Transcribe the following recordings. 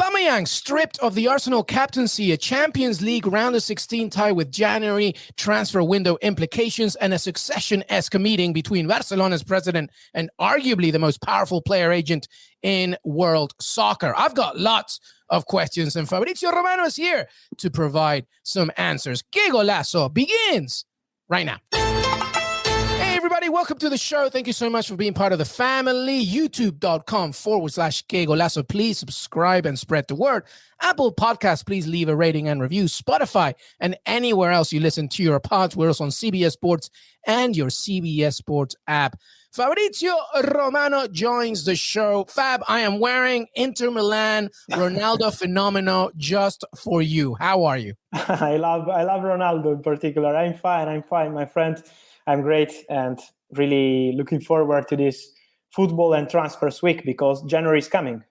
Aubameyang stripped of the Arsenal captaincy, a Champions League round of 16 tie with January transfer window implications, and a succession-esque meeting between Barcelona's president and arguably the most powerful player agent in world soccer. I've got lots of questions, and Fabrizio Romano is here to provide some answers. Qué Golazo begins right now. Hey, everybody, welcome to the show. Thank you so much for being part of the family. YouTube.com/Qué Golazo. Please subscribe and spread the word. Apple Podcasts, please leave a rating and review. Spotify and anywhere else you listen to your pods. We're also on CBS Sports and your CBS Sports app. Fabrizio Romano joins the show. Fab, I am wearing Inter Milan Ronaldo Fenomeno just for you. How are you? I love Ronaldo in particular. I'm fine, my friend. I'm great and really looking forward to this football and transfers week because January is coming.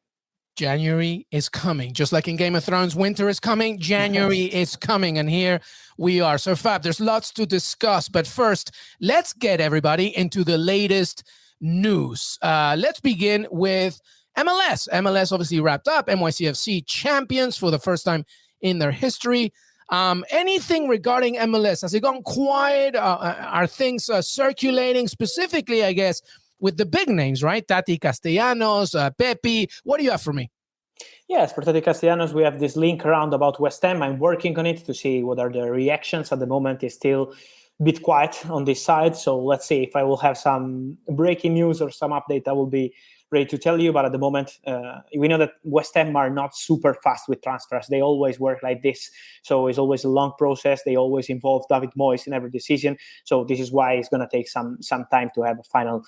January is coming. Just like in Game of Thrones, winter is coming, January is coming, and here we are. So, Fab, there's lots to discuss, but first, let's get everybody into the latest news. Let's begin with MLS. MLS obviously wrapped up, NYCFC champions for the first time in their history. Anything regarding MLS? Has it gone quiet? Are things circulating specifically, I guess, with the big names, right? Tati Castellanos, Pepi. What do you have for me? Yes, for Tati Castellanos, we have this link around about West Ham. I'm working on it to see what are the reactions. At the moment, it's still a bit quiet on this side. So let's see if I will have some breaking news or some update. I will be ready to tell you, but at the moment, we know that West Ham are not super fast with transfers. They always work like this. So it's always a long process. They always involve David Moyes in every decision. So this is why it's going to take some time to have a final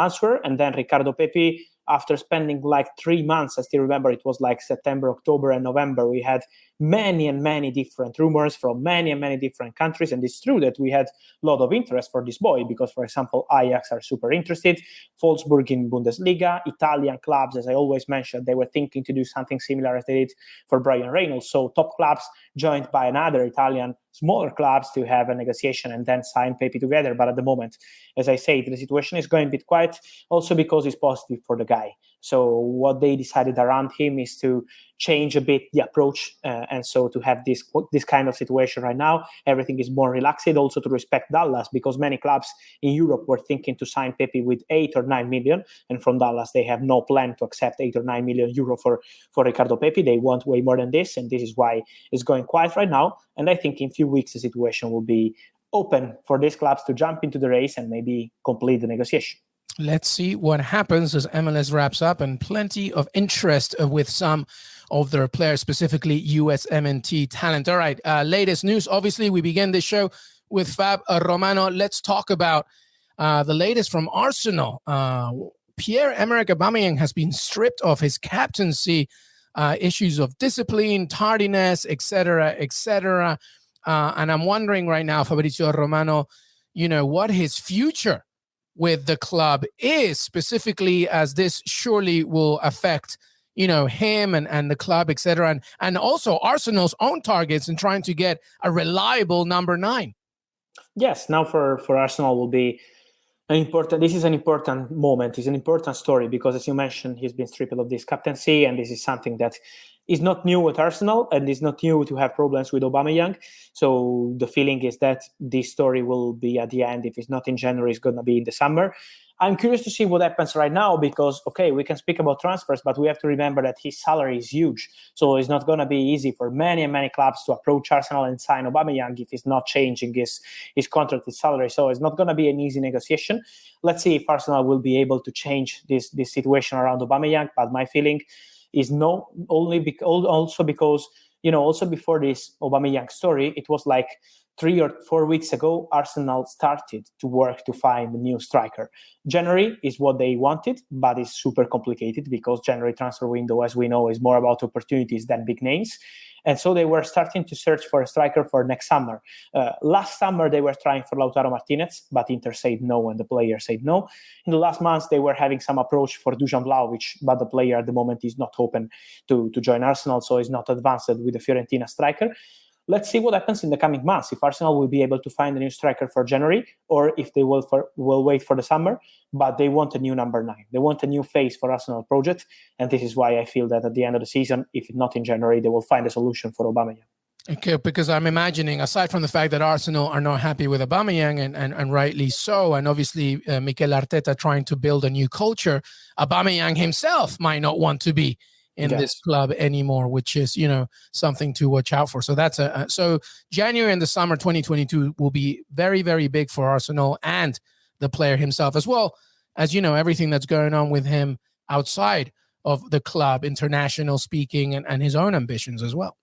answer. And then Ricardo Pepi, after spending like 3 months, I still remember it was like September, October, and November, we had many and many different rumors from many and many different countries. And it's true that we had a lot of interest for this boy because, for example, Ajax are super interested, Wolfsburg in Bundesliga, Italian clubs, as I always mentioned, they were thinking to do something similar as they did for Brian Reynolds. So top clubs joined by another Italian smaller clubs to have a negotiation and then sign Pepi together. But at the moment, as I said, the situation is going a bit quiet, also because it's positive for the guy. So what they decided around him is to change a bit the approach. And so to have this kind of situation right now, everything is more relaxed, also to respect Dallas, because many clubs in Europe were thinking to sign Pepi with 8 or 9 million. And from Dallas, they have no plan to accept 8 or 9 million euro for Ricardo Pepi. They want way more than this. And this is why it's going quiet right now. And I think in a few weeks, the situation will be open for these clubs to jump into the race and maybe complete the negotiation. Let's see what happens as MLS wraps up, and plenty of interest with some of their players, specifically USMNT talent. All right, latest news. Obviously, we begin this show with Fab Romano. Let's talk about the latest from Arsenal. Pierre-Emerick Aubameyang has been stripped of his captaincy, issues of discipline, tardiness, etc., etc. And I'm wondering right now, Fabrizio Romano, what his future with the club is, specifically as this surely will affect, him and the club, etc. And also Arsenal's own targets in trying to get a reliable number 9. Yes, now for Arsenal will be this is an important moment. It's an important story because, as you mentioned, he's been stripped of this captaincy, and this is something that is not new at Arsenal, and it's not new to have problems with Aubameyang. So the feeling is that this story will be at the end. If it's not in January, it's going to be in the summer. I'm curious to see what happens right now because, okay, we can speak about transfers, but we have to remember that his salary is huge. So it's not going to be easy for many and many clubs to approach Arsenal and sign Aubameyang if he's not changing his contract, his salary. So it's not going to be an easy negotiation. Let's see if Arsenal will be able to change this situation around Aubameyang. But my feeling is no, also because, also before this Aubameyang story, it was like 3 or 4 weeks ago, Arsenal started to work to find a new striker. January is what they wanted, but it's super complicated because January transfer window, as we know, is more about opportunities than big names. And so they were starting to search for a striker for next summer. Last summer, they were trying for Lautaro Martinez, but Inter said no and the player said no. In the last months, they were having some approach for Dusan Vlahovic, but the player at the moment is not open to join Arsenal, so he's not advanced with the Fiorentina striker. let's see what happens in the coming months. If Arsenal will be able to find a new striker for January, or if they will wait for the summer. But they want a new number 9. They want a new face for Arsenal project, and this is why I feel that at the end of the season, if not in January, they will find a solution for Aubameyang. Okay, because I'm imagining, aside from the fact that Arsenal are not happy with Aubameyang, and rightly so, and obviously Mikel Arteta trying to build a new culture, Aubameyang himself might not want to be in this club anymore, which is, something to watch out for. So that's so January and the summer 2022 will be very, very big for Arsenal and the player himself, as well as, everything that's going on with him outside of the club, international speaking, and his own ambitions as well.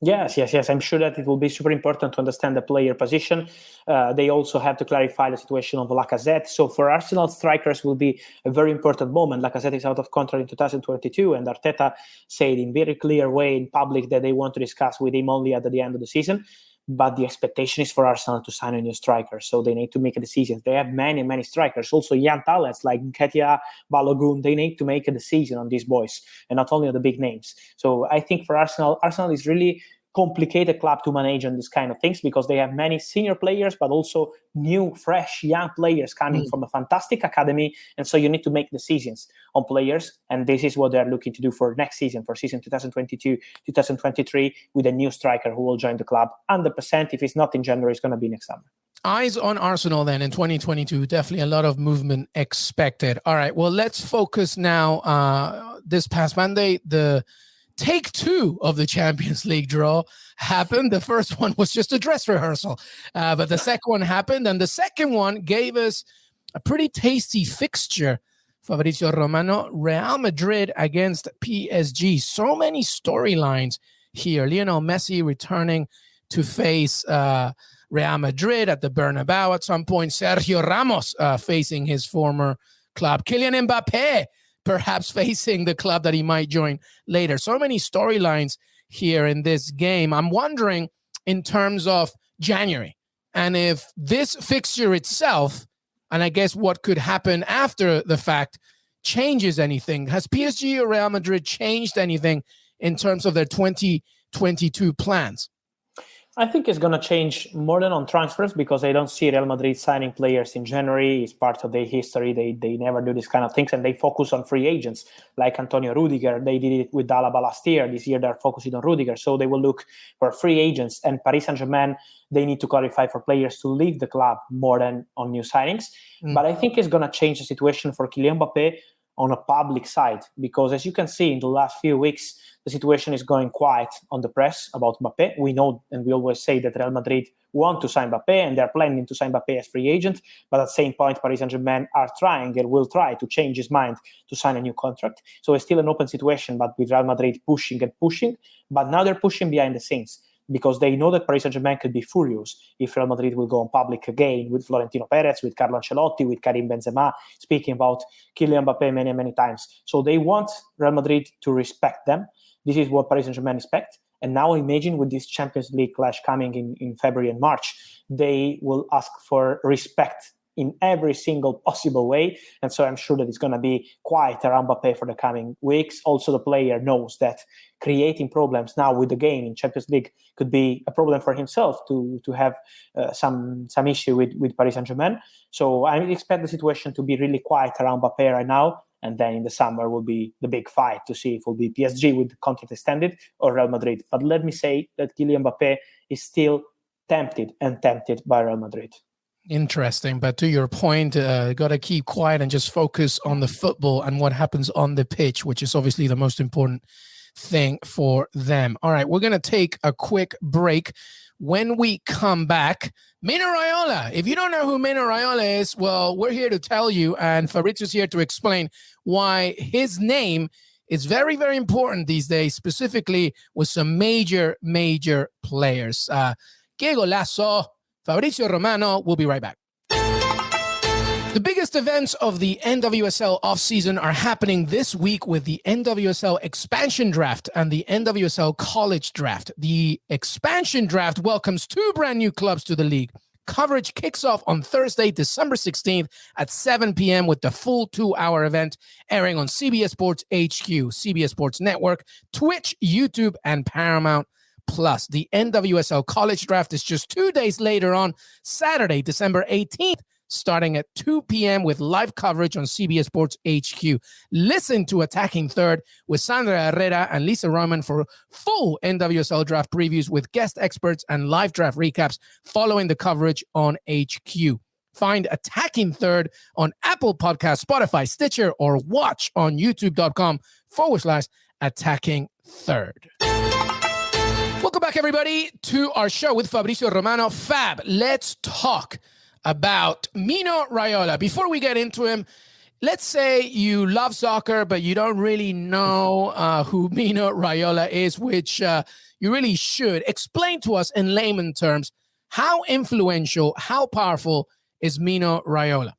Yes. I'm sure that it will be super important to understand the player position. They also have to clarify the situation of Lacazette. So for Arsenal, strikers will be a very important moment. Lacazette is out of contract in 2022, and Arteta said in very clear way in public that they want to discuss with him only at the end of the season. But the expectation is for Arsenal to sign a new striker, so they need to make a decision. They have many strikers, also young talents like Nketiah, Balogun. They need to make a decision on these boys, and not only on the big names. So I think for Arsenal is really complicated club to manage on these kind of things, because they have many senior players, but also new, fresh, young players coming from a fantastic academy. And so you need to make decisions on players. And this is what they're looking to do for next season, for season 2022-2023, with a new striker who will join the club 100%. If it's not in January, it's going to be next summer. Eyes on Arsenal then in 2022. Definitely a lot of movement expected. All right, well, let's focus now. This past Monday, the take 2 of the Champions League draw happened. The first one was just a dress rehearsal, but the second one happened, and the second one gave us a pretty tasty fixture. Fabrizio Romano, Real Madrid against PSG. So many storylines here. Lionel Messi returning to face Real Madrid at the Bernabeu at some point. Sergio Ramos facing his former club. Kylian Mbappe perhaps facing the club that he might join later. So many storylines here in this game. I'm wondering, in terms of January, and if this fixture itself, and I guess what could happen after the fact, changes anything. Has PSG or Real Madrid changed anything in terms of their 2022 plans? I think it's going to change more than on transfers, because I don't see Real Madrid signing players in January. It's part of their history. They never do this kind of things, and they focus on free agents like Antonio Rudiger. They did it with Alaba last year. This year they're focusing on Rudiger, so they will look for free agents. And Paris Saint-Germain, they need to qualify for players to leave the club more than on new signings. But I think it's going to change the situation for Kylian Mbappe on a public side, because as you can see in the last few weeks, the situation is going quiet on the press about Mbappe. We know, and we always say that Real Madrid want to sign Mbappe, and they're planning to sign Mbappe as free agent. But at the same point, Paris Saint-Germain are trying and will try to change his mind to sign a new contract. So it's still an open situation, but with Real Madrid pushing and pushing. But now they're pushing behind the scenes, because they know that Paris Saint-Germain could be furious if Real Madrid will go on public again with Florentino Perez, with Carlo Ancelotti, with Karim Benzema, speaking about Kylian Mbappe many times. So they want Real Madrid to respect them. This is what Paris Saint-Germain expect. And now imagine with this Champions League clash coming in February and March, they will ask for respect in every single possible way. And so I'm sure that it's going to be quiet around Mbappe for the coming weeks. Also, the player knows that creating problems now with the game in Champions League could be a problem for himself to have some issue with Paris Saint-Germain. So I expect the situation to be really quiet around Mbappe right now. And then in the summer will be the big fight to see if it will be PSG with the contract extended or Real Madrid. But let me say that Kylian Mbappe is still tempted by Real Madrid. Interesting. But to your point, got to keep quiet and just focus on the football and what happens on the pitch, which is obviously the most important thing for them. All right, we're going to take a quick break. When we come back, Mino Raiola. If you don't know who Mino Raiola is, well, we're here to tell you, and Fabrizio's here to explain why his name is very, very important these days, specifically with some major players. Qué Golazo. Fabrizio Romano. We'll be right back. The biggest events of the NWSL offseason are happening this week with the NWSL Expansion Draft and the NWSL College Draft. The Expansion Draft welcomes 2 brand new clubs to the league. Coverage kicks off on Thursday, December 16th at 7 p.m. with the full 2-hour event airing on CBS Sports HQ, CBS Sports Network, Twitch, YouTube, and Paramount Plus. The NWSL College Draft is just 2 days later on Saturday, December 18th, starting at 2 p.m. with live coverage on CBS Sports HQ. Listen to Attacking Third with Sandra Herrera and Lisa Roman for full NWSL draft previews with guest experts and live draft recaps following the coverage on HQ. Find Attacking Third on Apple Podcasts, Spotify, Stitcher, or watch on youtube.com/Attacking Third. Welcome back, everybody, to our show with Fabrizio Romano. Fab, let's talk about Mino Raiola. Before we get into him, let's say you love soccer, but you don't really know who Mino Raiola is, which you really should. Explain to us in layman terms, how influential, how powerful is Mino Raiola?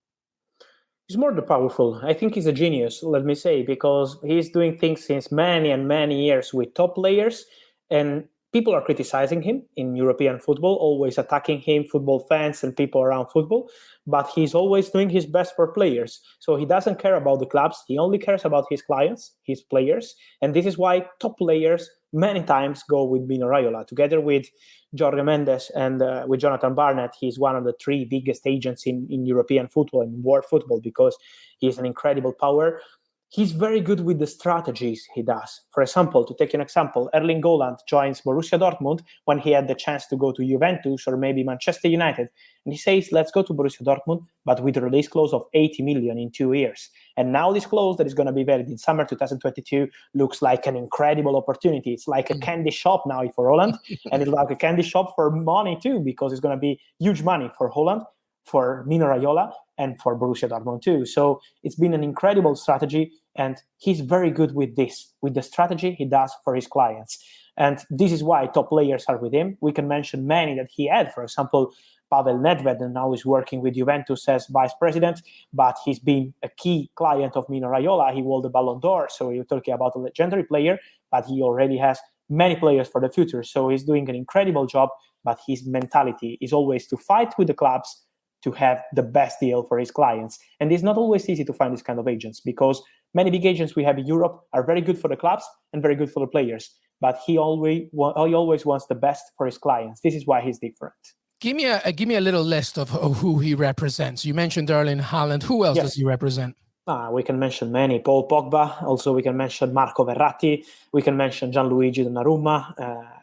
He's more than powerful. I think he's a genius, let me say, because he's doing things since many and many years with top players, and people are criticizing him in European football, always attacking him, football fans and people around football, but he's always doing his best for players. So he doesn't care about the clubs. He only cares about his clients, his players. And this is why top players many times go with Mino Raiola. Together with Jorge Mendes and with Jonathan Barnett, he's one of the three biggest agents in European football and world football because he's an incredible power. He's very good with the strategies he does. For example, to take an example, Erling Haaland joins Borussia Dortmund when he had the chance to go to Juventus or maybe Manchester United. And he says, let's go to Borussia Dortmund, but with a release clause of 80 million in 2 years. And now this clause that is going to be valid in summer 2022 looks like an incredible opportunity. It's like a candy shop now for Haaland, and it's like a candy shop for money too, because it's going to be huge money for Haaland, for Mino Raiola, and for Borussia Dortmund too. So it's been an incredible strategy, and he's very good with this, with the strategy he does for his clients. And this is why top players are with him. We can mention many that he had. For example, Pavel Nedved, and now he's working with Juventus as vice president, but he's been a key client of Mino Raiola. He won the Ballon d'Or, so you're talking about a legendary player, but he already has many players for the future. So he's doing an incredible job, but his mentality is always to fight with the clubs to have the best deal for his clients. And it's not always easy to find this kind of agents, because many big agents we have in Europe are very good for the clubs and very good for the players. But he always wants the best for his clients. This is why he's different. Give me a little list of who he represents. You mentioned Erling Haaland. Who else does he represent? We can mention many. Paul Pogba. Also, we can mention Marco Verratti. We can mention Gianluigi Donnarumma.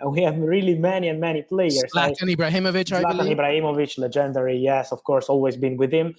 We have really many and many players. Zlatan Ibrahimovic, I believe. Zlatan Ibrahimovic, legendary, yes, of course, always been with him.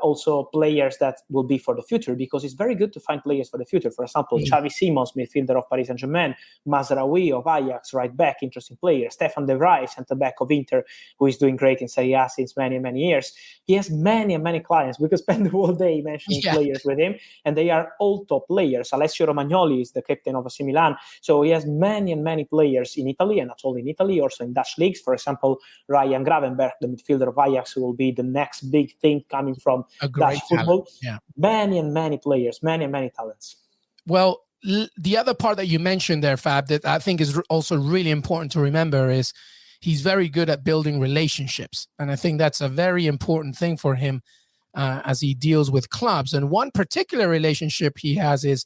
Also, players that will be for the future, because it's very good to find players for the future. For example, Xavi Simons, midfielder of Paris Saint-Germain. Mazraoui of Ajax, right back, interesting player. Stefan De Vrij, centre back of Inter, who is doing great in Serie A since many, many years. He has many and many clients. We could spend the whole day mentioning players with him, and they are all top players. Alessio Romagnoli is the captain of AC Milan. So he has many and many players in Italy, and not only in Italy, also in Dutch leagues. For example, Ryan Gravenberch, the midfielder of Ajax, who will be the next big thing coming from Dutch football. Yeah. Many and many players, many and many talents. Well, the other part that you mentioned there, Fab, that I think is also really important to remember is he's very good at building relationships. And I think that's a very important thing for him as he deals with clubs. And one particular relationship he has is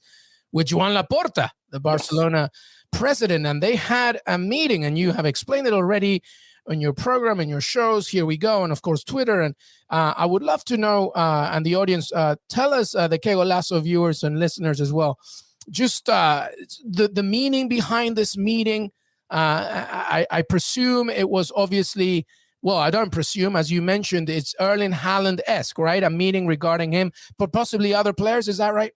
with Joan Laporta, the Barcelona president. And they had a meeting, and you have explained it already on your program and your shows. Here we go. And of course, Twitter. And I would love to know, and the audience, tell us, the Qué Golazo viewers and listeners as well, just the meaning behind this meeting. I presume it was obviously, well, I don't presume, as you mentioned, it's Erling Haaland-esque, right? A meeting regarding him, but possibly other players. Is that right?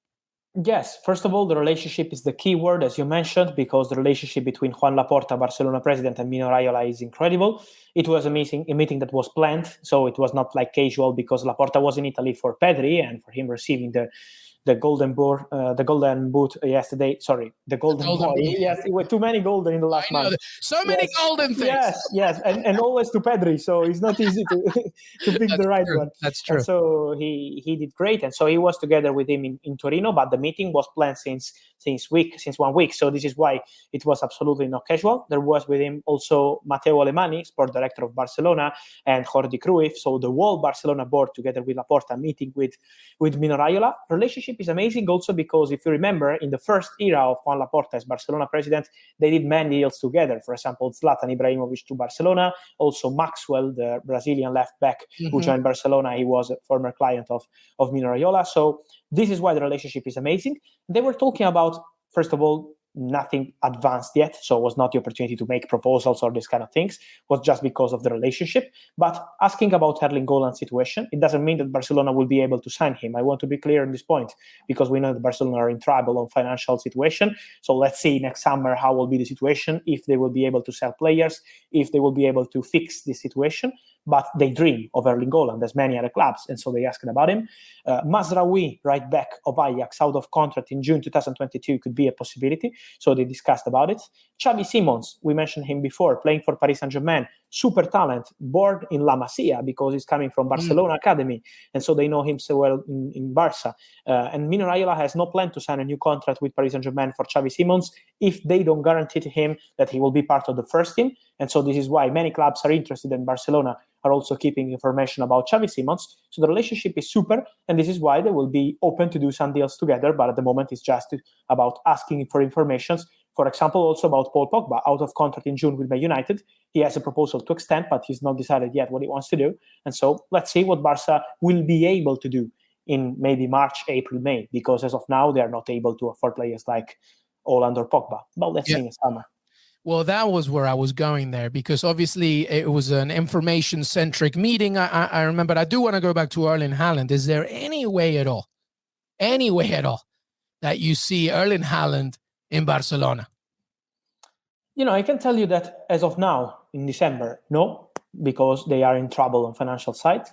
Yes. First of all, the relationship is the key word, as you mentioned, because the relationship between Joan Laporta, Barcelona president, and Mino Raiola is incredible. It was a meeting that was planned, so it was not like casual, because Laporta was in Italy for Pedri and for him receiving the golden boot yesterday. Sorry, the golden boy. Yes, it was too many golden in the last month. So many golden things. Yes, and always to Pedri. So it's not easy to pick the right one. That's true. And so he did great, and so he was together with him in Torino. But the meeting was planned since 1 week. So this is why it was absolutely not casual. There was with him also Matteo Alemany, sport director of Barcelona, and Jordi Cruyff. So the whole Barcelona board, together with Laporta, meeting with Mino Raiola. Relationship relationship is amazing also because if you remember, in the first era of Joan Laporta as Barcelona president, they did many deals together. For example, Zlatan Ibrahimovic to Barcelona, also Maxwell, the Brazilian left back who joined Barcelona. He was a former client of Mino Raiola. So this is why the relationship is amazing. They were talking about, first of all, nothing advanced yet, so it was not the opportunity to make proposals or these kind of things. It was just because of the relationship. But asking about Erling Haaland's situation, it doesn't mean that Barcelona will be able to sign him. I want to be clear on this point because we know that Barcelona are in trouble on financial situation. So let's see next summer how will be the situation, if they will be able to sell players, if they will be able to fix this situation. But they dream of Erling Haaland, as many other clubs, and so they asked about him. Mazraoui, right back of Ajax, out of contract in June 2022, could be a possibility, so they discussed about it. Xavi Simons, we mentioned him before, playing for Paris Saint-Germain, super talent, born in La Masia because he's coming from Barcelona Academy, and so they know him so well in Barca. And Mino Raiola has no plan to sign a new contract with Paris Saint-Germain for Xavi Simons if they don't guarantee to him that he will be part of the first team. And so this is why many clubs are interested in Barcelona, are also keeping information about Xavi Simons. So the relationship is super, and this is why they will be open to do some deals together. But at the moment, it's just about asking for information. For example, also about Paul Pogba, out of contract in June with Man United. He has a proposal to extend, but he's not decided yet what he wants to do. And so let's see what Barca will be able to do in maybe March, April, May, because as of now, they are not able to afford players like Haaland or Pogba. But let's see in the summer. Well, that was where I was going there, because obviously it was an information-centric meeting. I remember. I do want to go back to Erling Haaland. Is there any way at all that you see Erling Haaland in Barcelona? I can tell you that as of now, in December, no, because they are in trouble on financial side.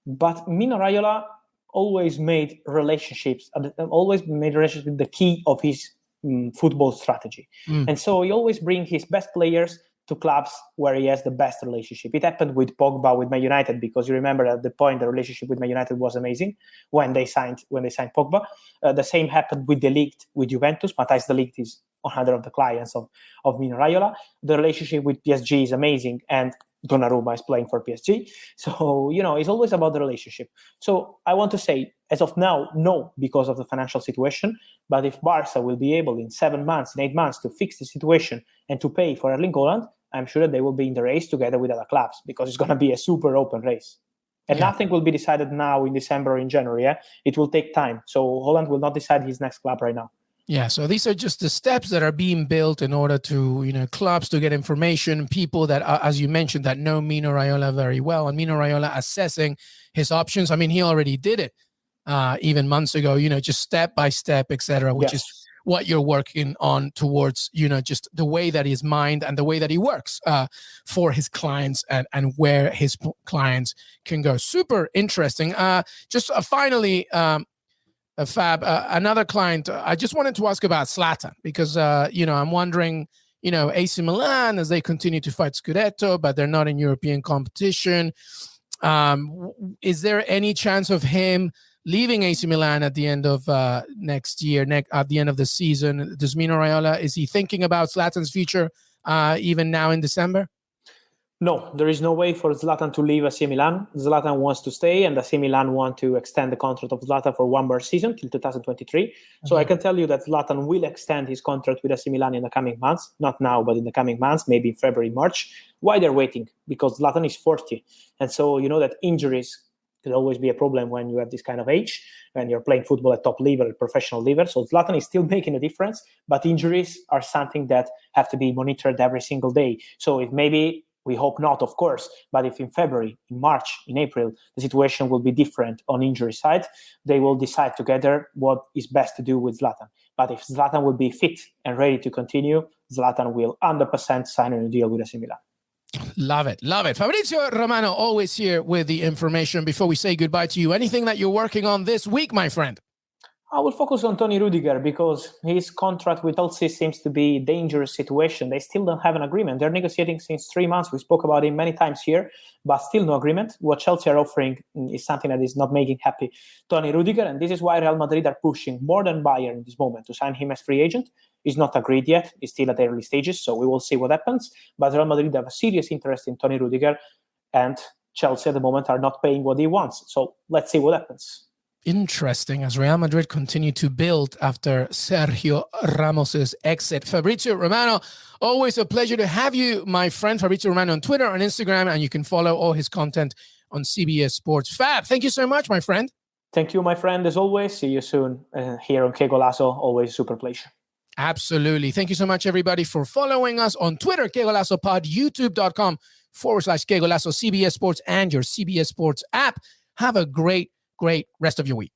But Mino Raiola always made relationships the key of his football strategy. And so he always brings his best players to clubs where he has the best relationship. It happened with Pogba with Man United, because you remember at the point the relationship with Man United was amazing when they signed Pogba. The same happened with De Ligt with Juventus. Matthijs De Ligt is another of the clients of Mino Raiola. The relationship with PSG is amazing, and Donnarumma is playing for PSG. So, it's always about the relationship. So I want to say, as of now, no, because of the financial situation. But if Barca will be able in 7 months, in 8 months to fix the situation and to pay for Erling Haaland, I'm sure that they will be in the race together with other clubs, because it's going to be a super open race. And nothing will be decided now in December or in January. It will take time. So Haaland will not decide his next club right now. Yeah, so these are just the steps that are being built in order to, clubs to get information, people that, as you mentioned, that know Mino Raiola very well, and Mino Raiola assessing his options. I mean, he already did it even months ago, just step by step, etc., which is what you're working on towards, just the way that his mind and the way that he works for his clients and where his clients can go. Super interesting. Just finally, Fab, another client, I just wanted to ask about Zlatan, because, I'm wondering, AC Milan, as they continue to fight Scudetto, but they're not in European competition. Is there any chance of him leaving AC Milan at the end of next year, at the end of the season? Does Mino Raiola, is he thinking about Zlatan's future even now in December? No, there is no way for Zlatan to leave AC Milan. Zlatan wants to stay, and AC Milan want to extend the contract of Zlatan for one more season till 2023. So I can tell you that Zlatan will extend his contract with AC Milan in the coming months. Not now, but in the coming months, maybe in February, March. Why they're waiting? Because Zlatan is 40. And so you know that injuries could always be a problem when you have this kind of age, when you're playing football at top level, professional level. So Zlatan is still making a difference, but injuries are something that have to be monitored every single day. So if maybe, we hope not, of course, but if in February, in March, in April, the situation will be different on injury side, they will decide together what is best to do with Zlatan. But if Zlatan will be fit and ready to continue, Zlatan will 100% sign a new deal with AC Milan. Love it. Love it. Fabrizio Romano, always here with the information. Before we say goodbye to you, anything that you're working on this week, my friend? I will focus on Tony Rudiger, because his contract with Chelsea seems to be a dangerous situation. They still don't have an agreement. They're negotiating since 3 months. We spoke about it many times here, but still no agreement. What Chelsea are offering is something that is not making happy Tony Rudiger, and this is why Real Madrid are pushing more than Bayern in this moment to sign him as free agent. It's not agreed yet. It's still at the early stages, so we will see what happens. But Real Madrid have a serious interest in Tony Rudiger, and Chelsea at the moment are not paying what he wants. So let's see what happens. interesting as Real Madrid continue to build after Sergio Ramos's exit. Fabrizio Romano, always a pleasure to have you, my friend. Fabrizio Romano on Twitter, on Instagram, and you can follow all his content on CBS Sports. Fab, thank you so much, my friend. Thank you, my friend, as always. See you soon here on Qué Golazo. Always a super pleasure. Absolutely. Thank you so much, everybody, for following us on Twitter, Qué Golazo Pod, youtube.com/Qué Golazo, CBS Sports, and your CBS Sports app. Have a great rest of your week.